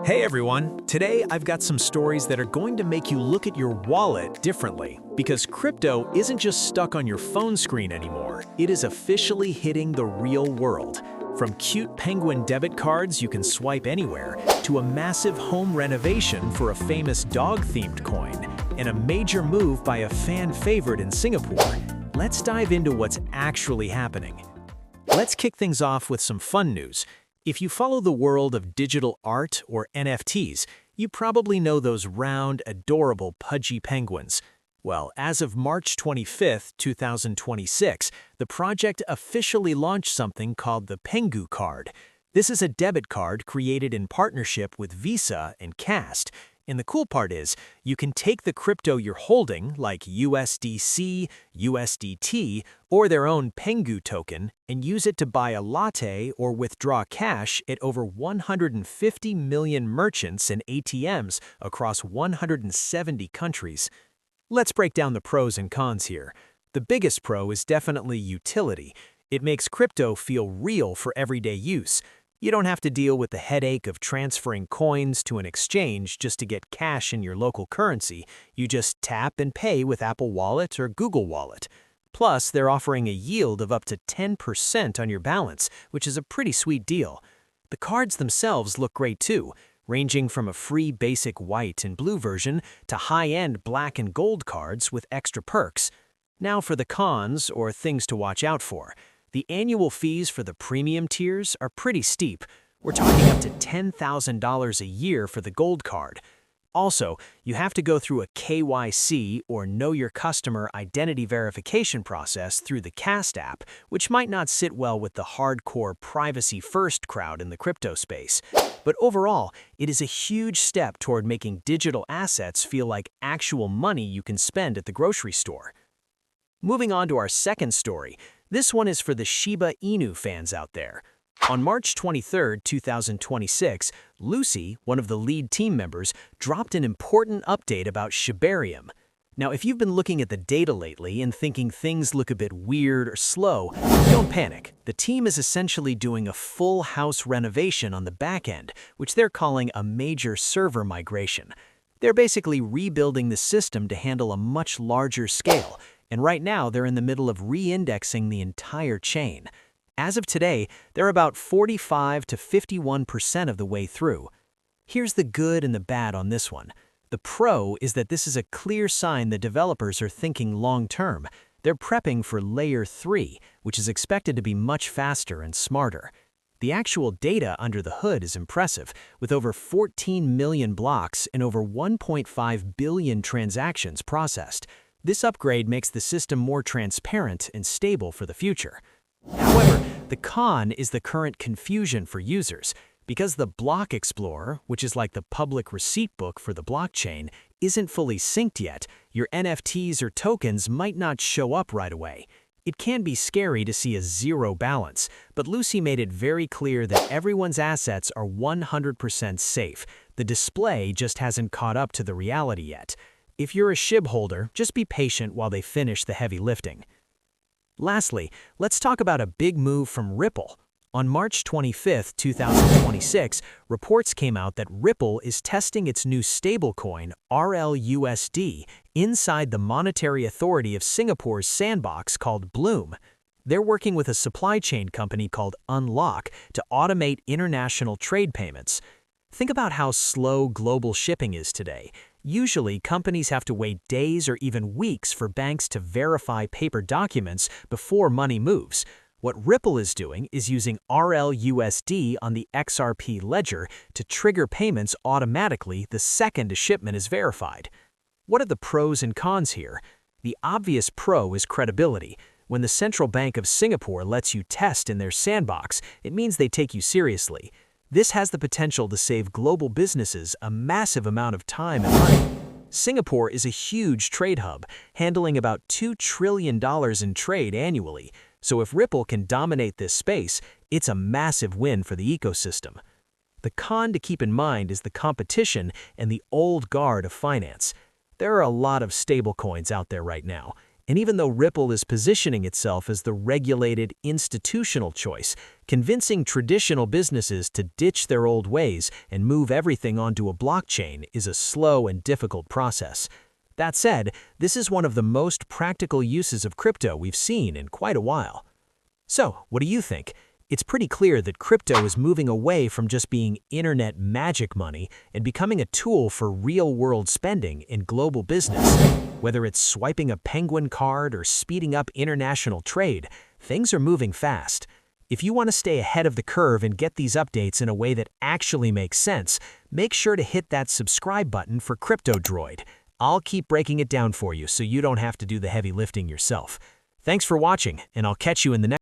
Hey everyone! Today I've got some stories that are going to make you look at your wallet differently. Because crypto isn't just stuck on your phone screen anymore, it is officially hitting the real world. From cute penguin debit cards you can swipe anywhere, to a massive home renovation for a famous dog-themed coin, and a major move by a fan favorite in Singapore, let's dive into what's actually happening. Let's kick things off with some fun news. If you follow the world of digital art or NFTs, you probably know those round, adorable Pudgy penguins. Well, as of March 25, 2026, the project officially launched something called the Pengu card. This is a debit card created in partnership with Visa and Cast. And the cool part is, you can take the crypto you're holding, like USDC, USDT, or their own Pengu token, and use it to buy a latte or withdraw cash at over 150 million merchants and ATMs across 170 countries. Let's break down the pros and cons here. The biggest pro is definitely utility. It makes crypto feel real for everyday use. You don't have to deal with the headache of transferring coins to an exchange just to get cash in your local currency. You just tap and pay with Apple Wallet or Google Wallet. Plus, they're offering a yield of up to 10% on your balance, which is a pretty sweet deal. The cards themselves look great too, ranging from a free basic white and blue version to high-end black and gold cards with extra perks. Now for the cons, or things to watch out for. The annual fees for the premium tiers are pretty steep. We're talking up to $10,000 a year for the gold card. Also, you have to go through a KYC or Know Your Customer identity verification process through the Cast app, which might not sit well with the hardcore privacy-first crowd in the crypto space. But overall, it is a huge step toward making digital assets feel like actual money you can spend at the grocery store. Moving on to our second story. This one is for the Shiba Inu fans out there. On March 23, 2026, Lucie, one of the lead team members, dropped an important update about Shibarium. Now, if you've been looking at the data lately and thinking things look a bit weird or slow, don't panic. The team is essentially doing a full house renovation on the back end, which they're calling a major server migration. They're basically rebuilding the system to handle a much larger scale. And right now, they're in the middle of re-indexing the entire chain. As of today, they're about 45 to 51% of the way through. Here's the good and the bad on this one. The pro is that this is a clear sign that developers are thinking long-term. They're prepping for Layer 3, which is expected to be much faster and smarter. The actual data under the hood is impressive, with over 14 million blocks and over 1.5 billion transactions processed. This upgrade makes the system more transparent and stable for the future. However, the con is the current confusion for users. Because the Block Explorer, which is like the public receipt book for the blockchain, isn't fully synced yet, your NFTs or tokens might not show up right away. It can be scary to see a zero balance, but Lucie made it very clear that everyone's assets are 100% safe. The display just hasn't caught up to the reality yet. If you're a SHIB holder, just be patient while they finish the heavy lifting. Lastly, let's talk about a big move from Ripple. On March 25, 2026, reports came out that Ripple is testing its new stablecoin, RLUSD, inside the Monetary Authority of Singapore's sandbox called Bloom. They're working with a supply chain company called Unlock to automate international trade payments. Think about how slow global shipping is today. Usually, companies have to wait days or even weeks for banks to verify paper documents before money moves. What Ripple is doing is using RLUSD on the XRP ledger to trigger payments automatically the second a shipment is verified. What are the pros and cons here? The obvious pro is credibility. When the Central Bank of Singapore lets you test in their sandbox, it means they take you seriously. This has the potential to save global businesses a massive amount of time and money. Singapore is a huge trade hub, handling about $2 trillion in trade annually. So if Ripple can dominate this space, it's a massive win for the ecosystem. The con to keep in mind is the competition and the old guard of finance. There are a lot of stablecoins out there right now. And even though Ripple is positioning itself as the regulated, institutional choice, convincing traditional businesses to ditch their old ways and move everything onto a blockchain is a slow and difficult process. That said, this is one of the most practical uses of crypto we've seen in quite a while. So, what do you think? It's pretty clear that crypto is moving away from just being internet magic money and becoming a tool for real-world spending in global business. Whether it's swiping a Penguin card or speeding up international trade, things are moving fast. If you want to stay ahead of the curve and get these updates in a way that actually makes sense, make sure to hit that subscribe button for Crypto Droid. I'll keep breaking it down for you so you don't have to do the heavy lifting yourself. Thanks for watching, and I'll catch you in the next